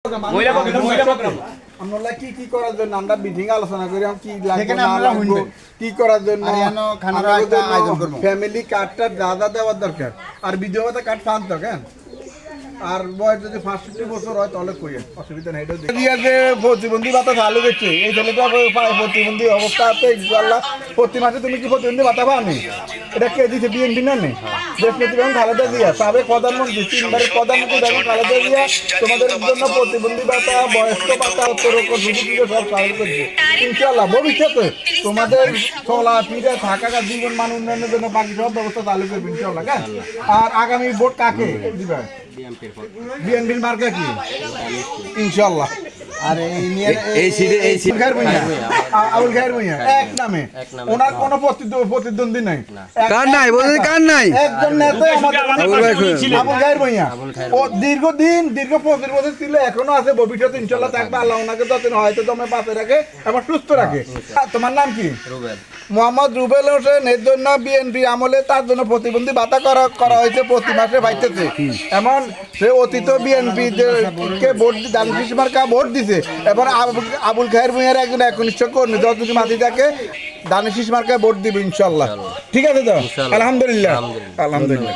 আমরা কি করার জন্য আমরা মিটিং আলোচনা করি কি লাগবে কি করার জন্য ফ্যামিলি কার্ডটা দাদা দেওয়ার দরকার আর বিধবা কার্ড পান তো কেন আর বয়স যদি 65 বছর হয় তাহলে কই অসুবিধা নেই। এটা যে প্রতিবন্ধী ভাতা চালু করছে এই ছেলেটা প্রতিবন্ধী অবস্থা আছে ইনশাআল্লাহ প্রতি মাসে তুমি কি প্রতিবন্ধী ভাতা পাওনি? এটা কে দিচ্ছে? বিএনপি না নেই দেশ প্রতিবন্ধী খালেদা জিয়া সাবেক প্রধানমন্ত্রী তিনবারের প্রধানমন্ত্রী বেগম খালেদা জিয়া তোমাদের জন্য প্রতিবন্ধী ভাতা বয়স্ক ভাতা সব চালু করছে ইনশাআল্লাহ। ভবিষ্যতে তোমাদের চলা ফিরে থাকা জীবন মান উন্নয়নের জন্য বাকি সব ব্যবস্থা চালু করবে ইনশাআল্লাহ। আর আগামী ভোট কাকে দিবে? বিএনপির মার্কা কি ইনশাআল্লাহ। আর আবুল খায়ের ভূঁইয়া এক নামে ওনার কোনো প্রতিদ্বন্দ্বী নাই একজন নেতা আবুল খায়ের ভূঁইয়া ও দীর্ঘ 25 বছর ছিল এখনো আছে ভবিষ্যতে ইনশাআল্লাহ থাকবে। আল্লাহ ওনাকে যতদিন হয়তো জমে বাঁচে রাখে এবং সুস্থ রাখে। তোমার নাম কি? মোহাম্মদ রুবেল হোসেন। এর জন্য বিএনপি আমলে তার জন্য প্রতিবন্ধী ভাতা করা হয়েছে প্রতি মাসে পাইতেছে। এমন সে অতীত বিএনপি কে ভোট দানশীষ মার্কা ভোট দিছে এবার আবুল খায়ের ভূঁইয়ার একজন একনিষ্ঠ কর্মী যদি মাটি থাকে দানশীষ মার্কায় ভোট দিবে ইনশাআল্লাহ। ঠিক আছে তো? আলহামদুলিল্লাহ আলহামদুলিল্লাহ।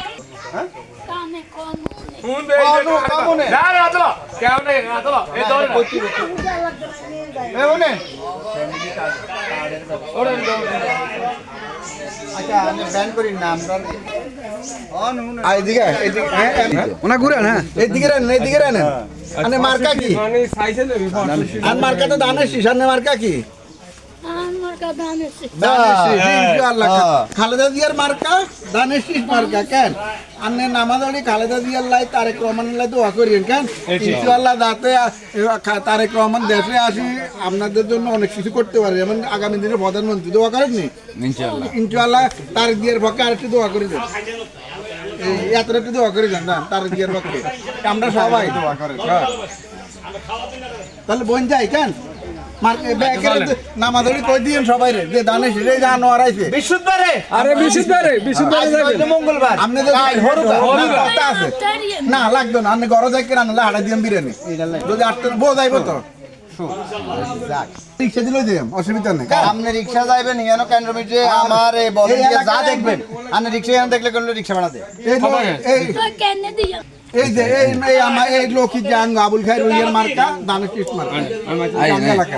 মার্কা কি? মার্কাটা দানের শীষ। মার্কা কি? খালেদা জিয়ার মার্কা দানের শীষ মার্কা। কেন আন্নে নামাজ আলী খালেদা জিয়ার লাই তারেক রহমানের লাই দোয়া করিয়েন কেন ইনশাআল্লাহ যাতে তারেক রহমান দেশে আসি আপনাদের জন্য অনেক কিছু করতে পারে। যেমন আগামী দিনে প্রধানমন্ত্রী দোয়া করেননি ইনশাআল্লাহ তারেক জিয়ার পক্ষে আরেকটু দোয়া করে দেন। এতটা একটু দোয়া করে দেন না তারেক জিয়ার পক্ষে আমরা সবাই দোয়া করে। তাহলে বোন যাই কেন নামাজড়ি কই দিয়েন সবাই রে যে দানেশ রে জানোয়ার আইছে বিশুদ্ধবারে। আরে বিশুদ্ধবারে যাবেন মঙ্গলবার আপনি তো কথা আছে না লাগবে না আপনি ঘরে যাই কেন আনলে হাড়া দিয়াম বিরিয়ানি যদি আটটা বউ যাইব তো রিক্সা দিলে দিয়াম অসুবিধা নেই। আপনি রিক্সা যাইবেন কেন কেন যে আমার এই বলেন যা দেখবেন আপনি রিক্সা এখানে দেখলে কোন রিক্সা ভাড়া দেয় এই যে এই আমার এই লোকই যে আবুল খায়ের ভূঁইয়ার মার্কা দানের শীষ মার্কা এলাকা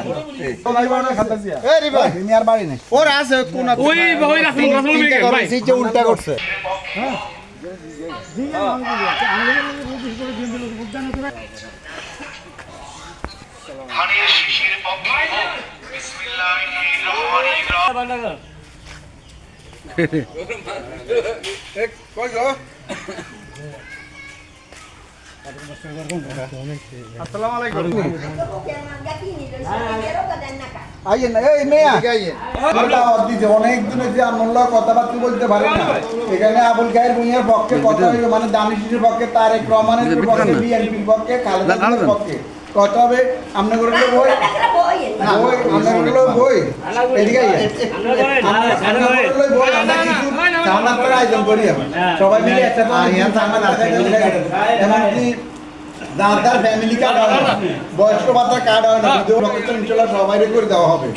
এই রে ভাই মিয়ার বাড়ি নেই ওর আছে কোন ওই রাস্তা উল্টা করছে। শিশির পক্ষে বিসমিল্লাহির রহমানির রহিম এক কই গো আসসালামু আলাইকুম আইয়েন না এই মেয়া অনেক দিনে যে আমরা কথাবার্তা বলতে পারি না এখানে আবুল খায়ের ভূঁইয়ার পক্ষে কথা মানে দানিশের পক্ষে তারেক রহমানের পক্ষে বিএনপির পক্ষে খালেদা জিয়ার পক্ষে কথা হবে। আমরা করে বই আমরা করে বই এদিকে আমরা কিছু আয়োজন করি সবাই মিলে একটা এমনকি দাদার ফ্যামিলি কার্ড হয় না বয়স্ক ভাতার কার্ড হয় না ইনশাআল্লাহ সবাই করে দেওয়া হবে।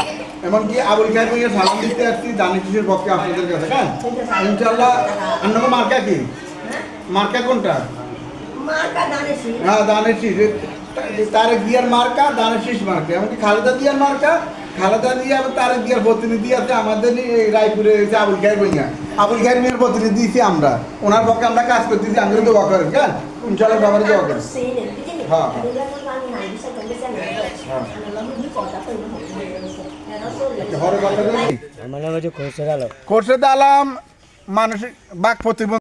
এমনকি আবুল খায়ের ভূঁইয়া সালাম দিতে আসছি দানিশের পক্ষে আপনাদের কাছে হ্যাঁ ইনশাআল্লাহ। আপনাকে মার্কা কি? মার্কা কোনটা? হ্যাঁ দানের শীষ তারেক জিয়ার মার্কা দানের শীষ মার্কা। এমনকি খালেদা জিয়ার মার্কা খালেদা জিয়া তারেক জিয়ার প্রতিনিধি আছে আমাদের রায়পুরে আবুল খায়ের ভূঁইয়া আবুল খায়ের ভূঁইয়ার প্রতিনিধি দিয়েছি আমরা ওনার পক্ষে আমরা কাজ করতেছি। আমরা দোয়া করেন কেন ইনশাআল্লাহ সবাই দোয়া করেন। হ্যাঁ খোরশেদ আলম মানসিক বাক প্রতিবন্ধী